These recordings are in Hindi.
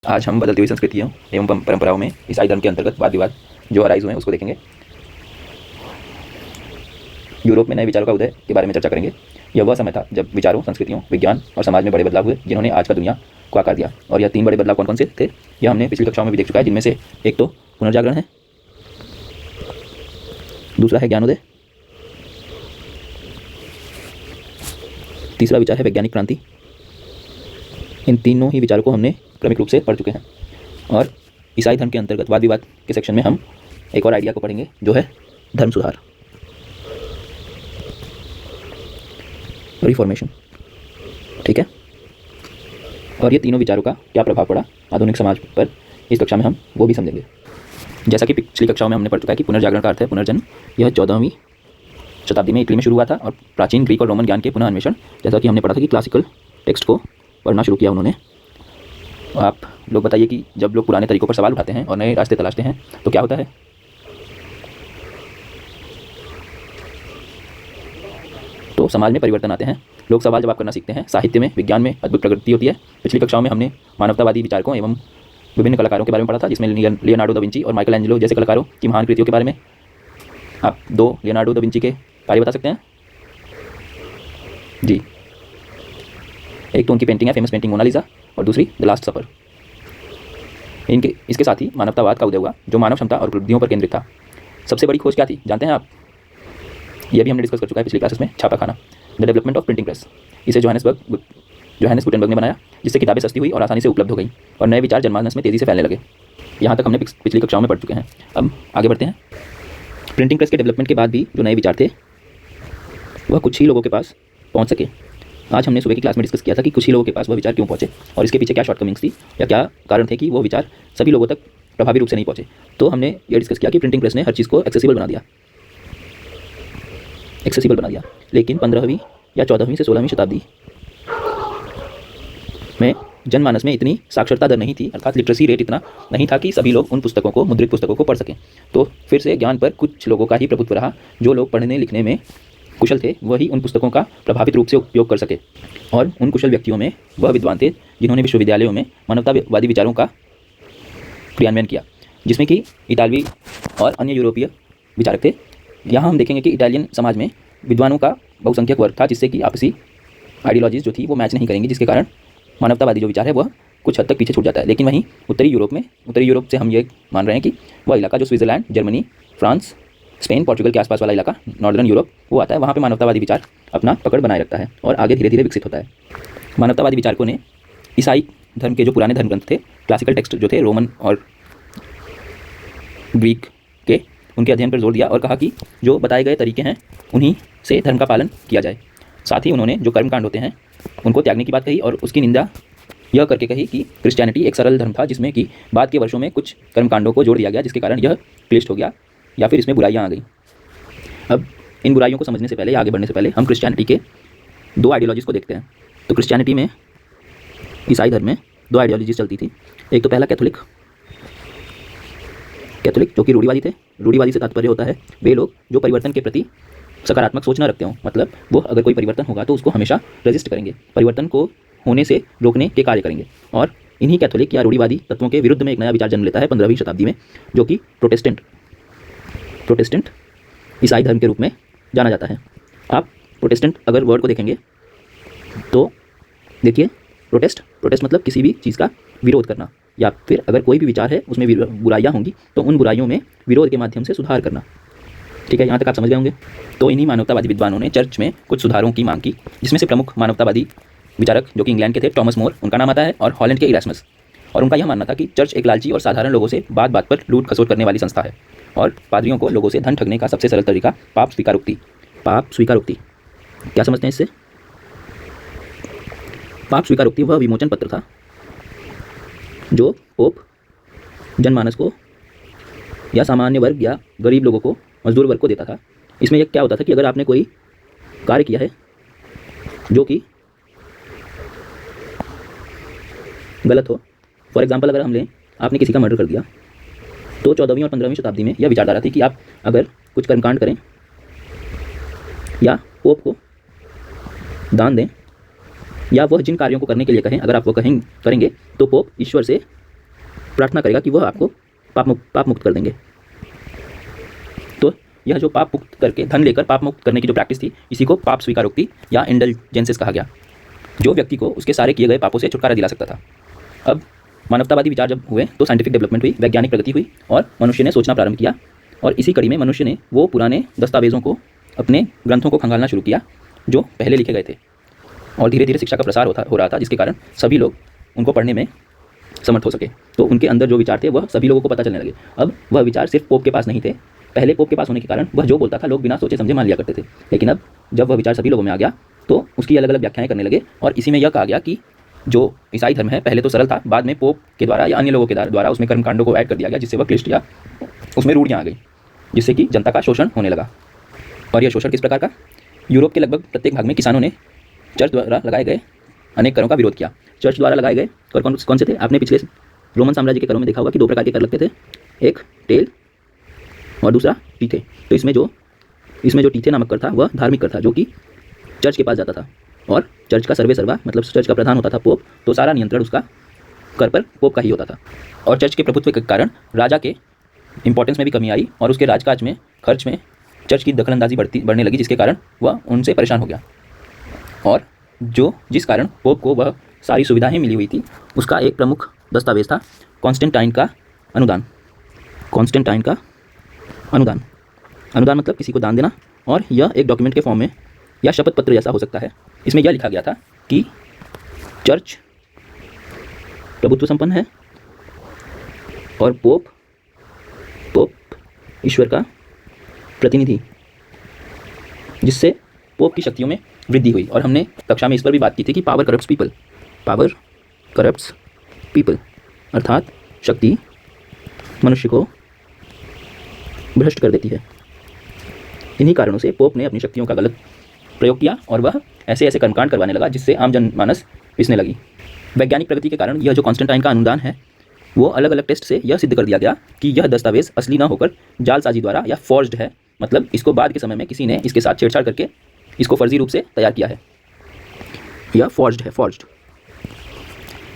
आज हम बदलती हुई संस्कृतियों एवं परंपराओं में ईसाई धर्म के अंतर्गत वाद विवाद जो अराइज हुए हैं उसको देखेंगे। यूरोप में नए विचारों का उदय के बारे में चर्चा करेंगे। यह वह समय था जब विचारों, संस्कृतियों, विज्ञान और समाज में बड़े बदलाव हुए जिन्होंने आज का दुनिया को आकार दिया। और यह 3 बड़े बदलाव कौन कौन से थे यह हमने पिछली कक्षाओं में भी देख चुका है, जिनमें से एक तो पुनर्जागरण है, दूसरा है ज्ञानोदय, तीसरा विचार है वैज्ञानिक क्रांति। इन तीनों ही विचारों को हमने क्रमिक रूप से पढ़ चुके हैं। और ईसाई धर्म के अंतर्गत वाद विवाद के सेक्शन में हम एक और आइडिया को पढ़ेंगे जो है धर्म सुधार, रिफॉर्मेशन। ठीक है, और ये तीनों विचारों का क्या प्रभाव पड़ा आधुनिक समाज पर, इस कक्षा में हम वो भी समझेंगे। जैसा कि पिछली कक्षाओं में हमने पढ़ चुका है कि पुनर्जागरण का अर्थ है पुनर्जन्म। यह 14वीं शताब्दी में इटली में शुरू हुआ था और प्राचीन ग्रीक और रोमन ज्ञान के पुनः अन्वेषण, जैसा कि हमने पढ़ा था कि क्लासिकल टेक्स्ट को पढ़ना शुरू किया उन्होंने। आप लोग बताइए कि जब लोग पुराने तरीकों पर सवाल उठाते हैं और नए रास्ते तलाशते हैं तो क्या होता है? तो समाज में परिवर्तन आते हैं, लोग सवाल जवाब करना सीखते हैं, साहित्य में, विज्ञान में अद्भुत प्रगति होती है। पिछली कक्षाओं में हमने मानवतावादी विचारकों एवं विभिन्न कलाकारों के बारे में पढ़ा था, जिसमें लियोनार्डो दा विंची और माइकल एंजेलो जैसे कलाकारों की महान कृतियों के बारे में। आप 2 लियोनार्डो दा विंची के कार्य बता सकते हैं जी? एक तो उनकी पेंटिंग है फेमस पेंटिंग मोनालिसा और दूसरी द लास्ट सपर। इसके साथ ही मानवतावाद का उदय हुआ जो मानव क्षमता और उपलब्धियों पर केंद्रित था। सबसे बड़ी खोज क्या थी जानते हैं आप? यह भी हमने डिस्कस कर चुका है पिछली क्लासेस में, छापाखाना, the development of printing press. इसे जोहानेस गुटेनबर्ग ने बनाया, जिससे किताबें सस्ती हुई और आसानी से उपलब्ध हो गई और नए विचार जनमानस में तेज़ी से फैलने लगे। यहाँ तक हमने पिछली कक्षाओं में पढ़ चुके हैं। अब आगे बढ़ते हैं। प्रिंटिंग प्रेस के डेवलपमेंट के बाद भी जो नए विचार थे वह कुछ ही लोगों के पास पहुँच सके। आज हमने सुबह की क्लास में डिस्कस किया था कि कुछ ही लोगों के पास वह विचार क्यों पहुँचे और इसके पीछे क्या शॉर्टकमिंग्स थी या क्या कारण थे कि वो विचार सभी लोगों तक प्रभावी रूप से नहीं पहुँचे। तो हमने ये डिस्कस किया कि प्रिंटिंग प्रेस ने हर चीज़ को एक्सेसिबल बना दिया, लेकिन 15वीं या 14वीं से 16वीं शताब्दी में जनमानस में इतनी साक्षरता दर नहीं थी, अर्थात लिटरेसी रेट इतना नहीं था कि सभी लोग उन पुस्तकों को, मुद्रित पुस्तकों को पढ़ सकें। तो फिर से ज्ञान पर कुछ लोगों का ही प्रभुत्व रहा। जो लोग पढ़ने लिखने में कुशल थे वही उन पुस्तकों का प्रभावित रूप से उपयोग कर सके, और उन कुशल व्यक्तियों में वह विद्वान थे जिन्होंने विश्वविद्यालयों में मानवतावादी विचारों का क्रियान्वयन किया, जिसमें कि इतालवी और अन्य यूरोपीय विचारक थे। यहाँ हम देखेंगे कि इटालियन समाज में विद्वानों का बहुसंख्यक वर्ग था, जिससे कि आपसी आइडियोलॉजीज जो थी वो मैच नहीं करेंगी, जिसके कारण मानवतावादी जो विचार है वह कुछ हद तक पीछे छूट जाता है। लेकिन वहीं उत्तरी यूरोप से हम ये मान रहे हैं कि वह इलाका जो Switzerland, Germany, France, Spain, Portugal के आसपास वाला इलाका, नॉर्दर्न यूरोप, वो आता है। वहाँ पे मानवतावादी विचार अपना पकड़ बनाए रखता है और आगे धीरे धीरे विकसित होता है। मानवतावादी विचारकों ने ईसाई धर्म के जो पुराने धर्म ग्रंथ थे, क्लासिकल टेक्स्ट जो थे रोमन और ग्रीक के, उनके अध्ययन पर जोर दिया और कहा कि जो बताए गए तरीके हैं उन्हीं से धर्म का पालन किया जाए। साथ ही उन्होंने जो कर्मकांड होते हैं उनको त्यागने की बात कही और उसकी निंदा यह करके कही कि क्रिश्चियनिटी एक सरल धर्म था, जिसमें कि बाद के वर्षों में कुछ कर्मकांडों को जोड़ दिया गया, जिसके कारण यह क्लिष्ट हो गया या फिर इसमें बुराइयां आ गई। अब इन बुराइयों को समझने से पहले, आगे बढ़ने से पहले, हम क्रिश्चियनिटी के 2 आइडियोलॉजीज़ को देखते हैं। तो क्रिश्चियनिटी में, ईसाई धर्म में 2 आइडियोलॉजीज चलती थी। एक तो पहला कैथोलिक जो कि रूढ़िवादी थे। रूढ़िवादी से तात्पर्य होता है वे लोग जो परिवर्तन के प्रति सकारात्मक सोच न रखते हों, मतलब वो अगर कोई परिवर्तन होगा तो उसको हमेशा रेजिस्ट करेंगे, परिवर्तन को होने से रोकने के कार्य करेंगे। और इन्हीं कैथोलिक या रूढ़िवादी तत्वों के विरुद्ध में एक नया विचार जन्म लेता है 15वीं शताब्दी में, जो कि प्रोटेस्टेंट ईसाई धर्म के रूप में जाना जाता है। आप प्रोटेस्टेंट अगर वर्ड को देखेंगे तो देखिए, प्रोटेस्ट मतलब किसी भी चीज़ का विरोध करना, या फिर अगर कोई भी विचार है उसमें बुराइयां होंगी तो उन बुराइयों में विरोध के माध्यम से सुधार करना। ठीक है, यहाँ तक आप समझ गए होंगे। तो इन्हीं मानवतावादी विद्वानों ने चर्च में कुछ सुधारों की मांग की, जिसमें से प्रमुख मानवतावादी विचारक जो कि इंग्लैंड के थे, टॉमस मोर उनका नाम आता है, और हॉलैंड के इरास्मस। और उनका यह मानना था कि चर्च एक लालची और साधारण लोगों से बात बात पर लूट खसोट करने वाली संस्था है, और पादरियों को लोगों से धन ठगने का सबसे सरल तरीका पाप स्वीकारोक्ति। क्या समझते हैं इससे? पाप स्वीकारोक्ति वह विमोचन पत्र था जो पोप जनमानस को या सामान्य वर्ग या गरीब लोगों को, मजदूर वर्ग को देता था। इसमें यह क्या होता था कि अगर आपने कोई कार्य किया है जो कि गलत हो, फॉर एग्जांपल अगर हम लें आपने किसी का मर्डर कर दिया, तो 14वीं और 15वीं शताब्दी में यह विचारधारा थी कि आप अगर कुछ कर्मकांड करें या पोप को दान दें या वह जिन कार्यों को करने के लिए कहें, अगर आप वो करेंगे तो पोप ईश्वर से प्रार्थना करेगा कि वह आपको पाप मुक्त कर देंगे। तो यह जो पाप मुक्त करके धन लेकर पाप मुक्त करने की जो प्रैक्टिस थी, इसी को पाप स्वीकारोक्ति या इंडल्जेंसेस कहा गया, जो व्यक्ति को उसके सारे किए गए पापों से छुटकारा दिला सकता था। अब मानवतावादी विचार जब हुए तो साइंटिफिक डेवलपमेंट हुई, वैज्ञानिक प्रगति हुई और मनुष्य ने सोचना प्रारंभ किया। और इसी कड़ी में मनुष्य ने वो पुराने दस्तावेज़ों को, अपने ग्रंथों को खंगालना शुरू किया जो पहले लिखे गए थे। और धीरे धीरे शिक्षा का प्रसार हो रहा था, जिसके कारण सभी लोग उनको पढ़ने में समर्थ हो सके। तो उनके अंदर जो विचार थे वह सभी लोगों को पता चलने लगे। अब वह विचार सिर्फ पोप के पास नहीं थे। पहले पोप के पास होने के कारण वह जो बोलता था लोग बिना सोचे समझे मान लिया करते थे, लेकिन अब जब वह विचार सभी लोगों में आ गया तो उसकी अलग अलग व्याख्याएं करने लगे। और इसी में यह कहा गया कि जो ईसाई धर्म है पहले तो सरल था, बाद में पोप के द्वारा या अन्य लोगों के द्वारा उसमें कर्मकांडों को ऐड कर दिया गया, जिससे वह क्लिष्ट या उसमें रूढ़ियाँ आ गई, जिससे कि जनता का शोषण होने लगा। और यह शोषण किस प्रकार का? यूरोप के लगभग प्रत्येक भाग में किसानों ने चर्च द्वारा लगाए गए अनेक करों का विरोध किया। चर्च द्वारा लगाए गए कर कौन से थे? आपने पिछले रोमन साम्राज्य के करों में देखा होगा कि दो प्रकार के कर लगते थे, एक टेल और दूसरा टीथे। तो इसमें जो टीथे नामक कर था वह धार्मिक कर था, जो कि चर्च के पास जाता था और चर्च का सर्वे सर्वा मतलब चर्च का प्रधान होता था पोप, तो सारा नियंत्रण उसका कर पर पोप का ही होता था। और चर्च के प्रभुत्व के कारण राजा के इंपॉर्टेंस में भी कमी आई और उसके राजकाज में खर्च में चर्च की दखलंदाजी बढ़ने लगी, जिसके कारण वह उनसे परेशान हो गया। और जिस कारण पोप को वह सारी सुविधाएं मिली हुई थी, उसका एक प्रमुख दस्तावेज था कॉन्स्टेंटाइन का अनुदान। कॉन्स्टेंटाइन का अनुदान मतलब किसी को दान देना, और यह एक डॉक्यूमेंट के फॉर्म में या शपथ पत्र जैसा हो सकता है। इसमें यह लिखा गया था कि चर्च प्रभुत्व संपन्न है और पोप ईश्वर का प्रतिनिधि, जिससे पोप की शक्तियों में वृद्धि हुई। और हमने कक्षा में इस पर भी बात की थी कि पावर करप्ट्स पीपल, अर्थात शक्ति मनुष्य को भ्रष्ट कर देती है। इन्हीं कारणों से पोप ने अपनी शक्तियों का गलत प्रयोग किया और वह ऐसे कर्मकांड करवाने लगा, जिससे आम जनमानस पिसने लगी। वैज्ञानिक प्रगति के कारण यह जो कॉन्स्टेंटाइन का अनुदान है, वो अलग अलग टेस्ट से यह सिद्ध कर दिया गया कि यह दस्तावेज असली ना होकर जालसाजी द्वारा या फॉर्ज्ड है, मतलब इसको बाद के समय में किसी ने इसके साथ छेड़छाड़ करके इसको फर्जी रूप से तैयार किया है, यह फॉर्ज्ड,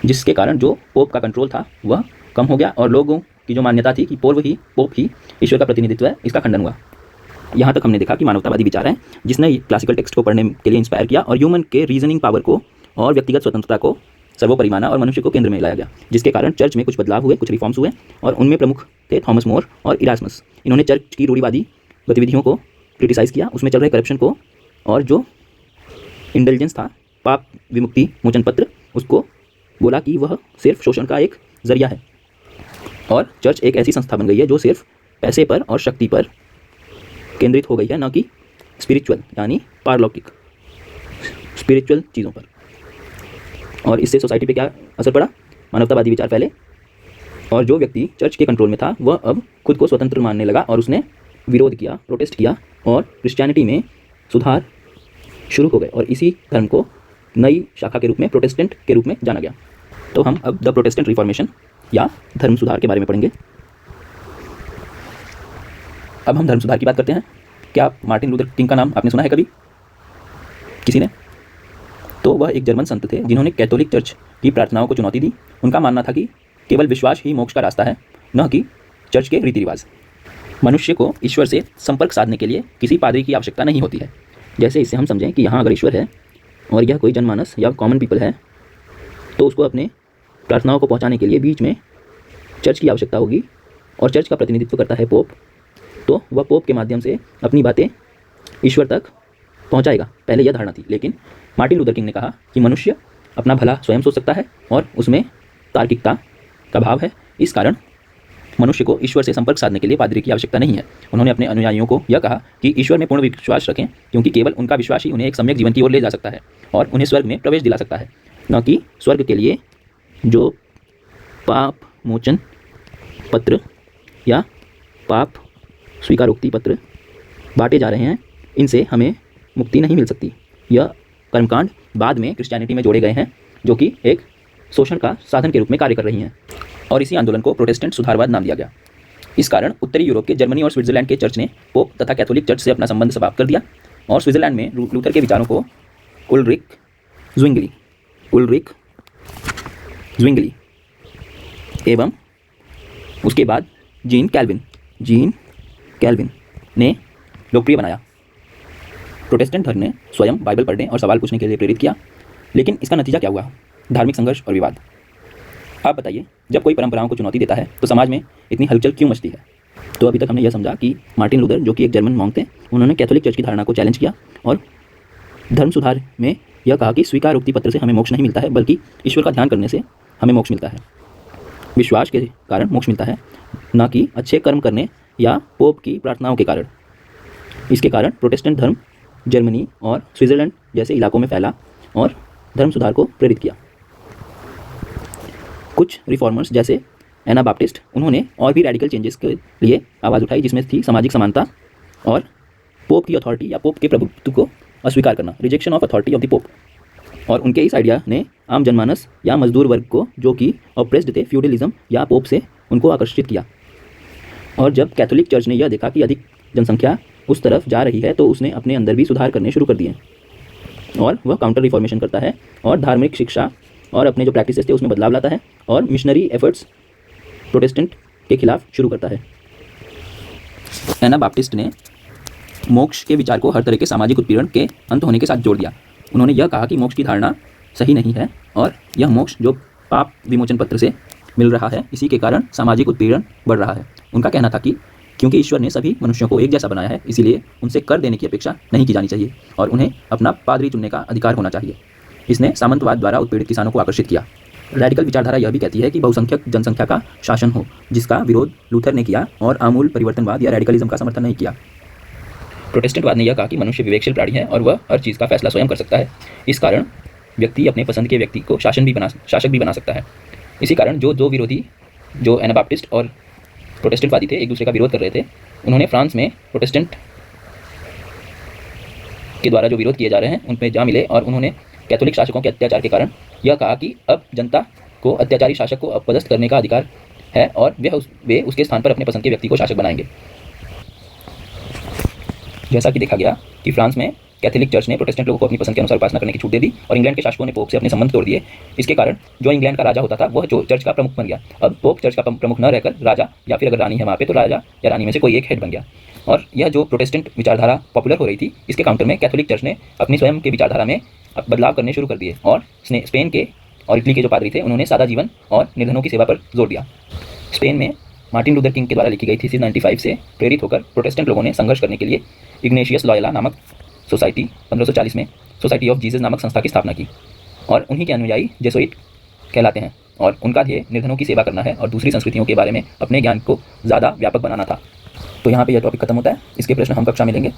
जिसके कारण जो पोप का कंट्रोल था वह कम हो गया और लोगों की जो मान्यता थी कि पोप ही ईश्वर का प्रतिनिधित्व है, इसका खंडन हुआ। यहाँ तक हमने देखा कि मानवतावादी विचार है जिसने क्लासिकल टेक्स्ट को पढ़ने के लिए इंस्पायर किया और ह्यूमन के रीजनिंग पावर को और व्यक्तिगत स्वतंत्रता को सर्वोपरि माना और मनुष्य को केंद्र में लाया गया, जिसके कारण चर्च में कुछ बदलाव हुए, कुछ रिफॉर्म्स हुए। और उनमें प्रमुख थे थॉमस मोर और इरास्मस। इन्होंने चर्च की रूढ़िवादी गतिविधियों को क्रिटिसाइज़ किया, उसमें चल रहे करप्शन को, और जो इंडल्जेंस था पाप विमुक्ति मोचन पत्र, उसको बोला कि वह सिर्फ शोषण का एक जरिया है। और चर्च एक ऐसी संस्था बन गई है जो सिर्फ पैसे पर और शक्ति पर केंद्रित हो गई है, न कि स्पिरिचुअल यानी पारलौकिक स्पिरिचुअल चीज़ों पर। और इससे सोसाइटी पे क्या असर पड़ा? मानवतावादी विचार फैले और जो व्यक्ति चर्च के कंट्रोल में था वह अब खुद को स्वतंत्र मानने लगा और उसने विरोध किया, प्रोटेस्ट किया और क्रिश्चियनिटी में सुधार शुरू हो गए। और इसी धर्म को नई शाखा के रूप में प्रोटेस्टेंट के रूप में जाना गया। तो हम अब द प्रोटेस्टेंट रिफॉर्मेशन या धर्म सुधार के बारे में पढ़ेंगे। अब हम धर्म सुधार की बात करते हैं। क्या मार्टिन लूथर किंग का नाम आपने सुना है कभी? किसी ने? तो वह एक जर्मन संत थे जिन्होंने कैथोलिक चर्च की प्रार्थनाओं को चुनौती दी। उनका मानना था कि केवल विश्वास ही मोक्ष का रास्ता है, न कि चर्च के रीति रिवाज। मनुष्य को ईश्वर से संपर्क साधने के लिए किसी पादरी की आवश्यकता नहीं होती है। जैसे इससे हम समझें कि यहाँ अगर ईश्वर है और यह कोई जनमानस या कॉमन पीपल है, तो उसको अपने प्रार्थनाओं को पहुँचाने के लिए बीच में चर्च की आवश्यकता होगी। और चर्च का प्रतिनिधित्व करता है पोप, तो वह पोप के माध्यम से अपनी बातें ईश्वर तक पहुंचाएगा। पहले यह धारणा थी, लेकिन मार्टिन लूथर किंग ने कहा कि मनुष्य अपना भला स्वयं सोच सकता है और उसमें तार्किकता का भाव है। इस कारण मनुष्य को ईश्वर से संपर्क साधने के लिए पादरी की आवश्यकता नहीं है। उन्होंने अपने अनुयायियों को यह कहा कि ईश्वर में पूर्ण विश्वास रखें, क्योंकि केवल उनका विश्वास ही उन्हें एक सम्यक जीवन की ओर ले जा सकता है और उन्हें स्वर्ग में प्रवेश दिला सकता है, न कि स्वर्ग के लिए जो पाप मोचन पत्र या पाप स्वीकारोक्ति पत्र बांटे जा रहे हैं, इनसे हमें मुक्ति नहीं मिल सकती। यह कर्मकांड बाद में क्रिश्चियनिटी में जोड़े गए हैं, जो कि एक शोषण का साधन के रूप में कार्य कर रही हैं। और इसी आंदोलन को प्रोटेस्टेंट सुधारवाद नाम दिया गया। इस कारण उत्तरी यूरोप के जर्मनी और स्विट्जरलैंड के चर्च ने पोप तथा कैथोलिक चर्च से अपना संबंध समाप्त कर दिया। और स्विट्जरलैंड में लूथर के विचारों को उल्रिक ज़्विंगली एवं उसके बाद जीन कैल्विन ने लोकप्रिय बनाया। प्रोटेस्टेंट धर्म ने स्वयं बाइबल पढ़ने और सवाल पूछने के लिए प्रेरित किया, लेकिन इसका नतीजा क्या हुआ? धार्मिक संघर्ष और विवाद। आप बताइए, जब कोई परंपराओं को चुनौती देता है तो समाज में इतनी हलचल क्यों मचती है? तो अभी तक हमने यह समझा कि मार्टिन लूथर, जो कि एक जर्मन मॉन्क थे, उन्होंने कैथोलिक चर्च की धारणा को चैलेंज किया और धर्म सुधार में यह कहा कि स्वीकार उक्ति पत्र से हमें मोक्ष नहीं मिलता है, बल्कि ईश्वर का ध्यान करने से हमें मोक्ष मिलता है। विश्वास के कारण मोक्ष मिलता है, न कि अच्छे कर्म करने या पोप की प्रार्थनाओं के कारण। इसके कारण प्रोटेस्टेंट धर्म जर्मनी और स्विट्जरलैंड जैसे इलाकों में फैला और धर्म सुधार को प्रेरित किया। कुछ रिफॉर्मर्स जैसे एनाबाप्टिस्ट, उन्होंने और भी रेडिकल चेंजेस के लिए आवाज़ उठाई, जिसमें थी सामाजिक समानता और पोप की अथॉरिटी या पोप के प्रभुत्व को अस्वीकार करना, rejection of authority of the pope. और उनके इस आइडिया ने आम जनमानस या मजदूर वर्ग को, जो कि ऑप्रेस्ड थे फ्यूडलिज्म या पोप से, उनको आकर्षित किया। और जब कैथोलिक चर्च ने यह देखा कि अधिक जनसंख्या उस तरफ जा रही है, तो उसने अपने अंदर भी सुधार करने शुरू कर दिए और वह काउंटर रिफॉर्मेशन करता है और धार्मिक शिक्षा और अपने जो प्रैक्टिसेस थे उसमें बदलाव लाता है और मिशनरी एफर्ट्स प्रोटेस्टेंट के खिलाफ शुरू करता है। एनाबाप्टिस्ट ने मोक्ष के विचार को हर तरह के सामाजिक उत्पीड़न के अंत होने के साथ जोड़ दिया। उन्होंने यह कहा कि मोक्ष की धारणा सही नहीं है और यह मोक्ष जो पाप विमोचन पत्र से मिल रहा है, इसी के कारण सामाजिक उत्पीड़न बढ़ रहा है। उनका कहना था कि क्योंकि ईश्वर ने सभी मनुष्यों को एक जैसा बनाया है, इसीलिए उनसे कर देने की अपेक्षा नहीं की जानी चाहिए और उन्हें अपना पादरी चुनने का अधिकार होना चाहिए। इसने सामंतवाद द्वारा उत्पीड़ित किसानों को आकर्षित किया। रेडिकल विचारधारा यह भी कहती है कि बहुसंख्यक जनसंख्या का शासन हो, जिसका विरोध लूथर ने किया और आमूल परिवर्तनवाद या रेडिकलिज्म का समर्थन नहीं किया। प्रोटेस्टेंटवाद ने यह कहा कि मनुष्य विवेकशील प्राणी है और वह हर चीज़ का फैसला स्वयं कर सकता है। इस कारण व्यक्ति अपने पसंद के व्यक्ति को शासक भी बना सकता है। इसी कारण जो विरोधी, जो एनाबाप्टिस्ट और प्रोटेस्टेंटवादी थे, एक दूसरे का विरोध कर रहे थे, उन्होंने फ्रांस में प्रोटेस्टेंट के द्वारा जो विरोध किए जा रहे हैं उन पर जा मिले और उन्होंने कैथोलिक शासकों के अत्याचार के कारण यह कहा कि अब जनता को अत्याचारी शासक को अपदस्थ करने का अधिकार है और वे उसके स्थान पर अपने पसंद के व्यक्ति को शासक बनाएंगे। जैसा कि देखा गया कि फ्रांस में कैथोलिक चर्च ने प्रोटेस्टेंट लोगों को अपनी पसंद के अनुसार उपासना करने की छूट दे दी और इंग्लैंड के शासकों ने पोप से अपने संबंध तोड़ दिए। इसके कारण जो इंग्लैंड का राजा होता था वह जो चर्च का प्रमुख बन गया। अब पोप चर्च का प्रमुख न रहकर राजा, या फिर अगर रानी है वहाँ पे तो राजा या रानी में से कोई एक हेड बन गया। और यह जो प्रोटेस्टेंट विचारधारा पॉपुलर हो रही थी, इसके काउंटर में कैथोलिक चर्च ने अपनी स्वयं के विचारधारा में बदलाव करने शुरू कर दिए और स्पेन के और इटली के जो पादरी थे उन्होंने सादा जीवन और निर्धनों की सेवा पर जोर दिया। स्पेन में मार्टिन लूथर किंग के द्वारा लिखी गई थीसिस 95 से प्रेरित होकर प्रोटेस्टेंट लोगों ने संघर्ष करने के लिए इग्नेशियस लॉयला नामक सोसाइटी 1540 में सोसाइटी ऑफ जीसस नामक संस्था की स्थापना की और उन्हीं के अनुयायी जेसुइट कहलाते हैं और उनका ध्येय निर्धनों की सेवा करना है और दूसरी संस्कृतियों के बारे में अपने ज्ञान को ज़्यादा व्यापक बनाना था। तो यहाँ पे यह टॉपिक खत्म होता है। इसके प्रश्न हम कक्षा में लेंगे।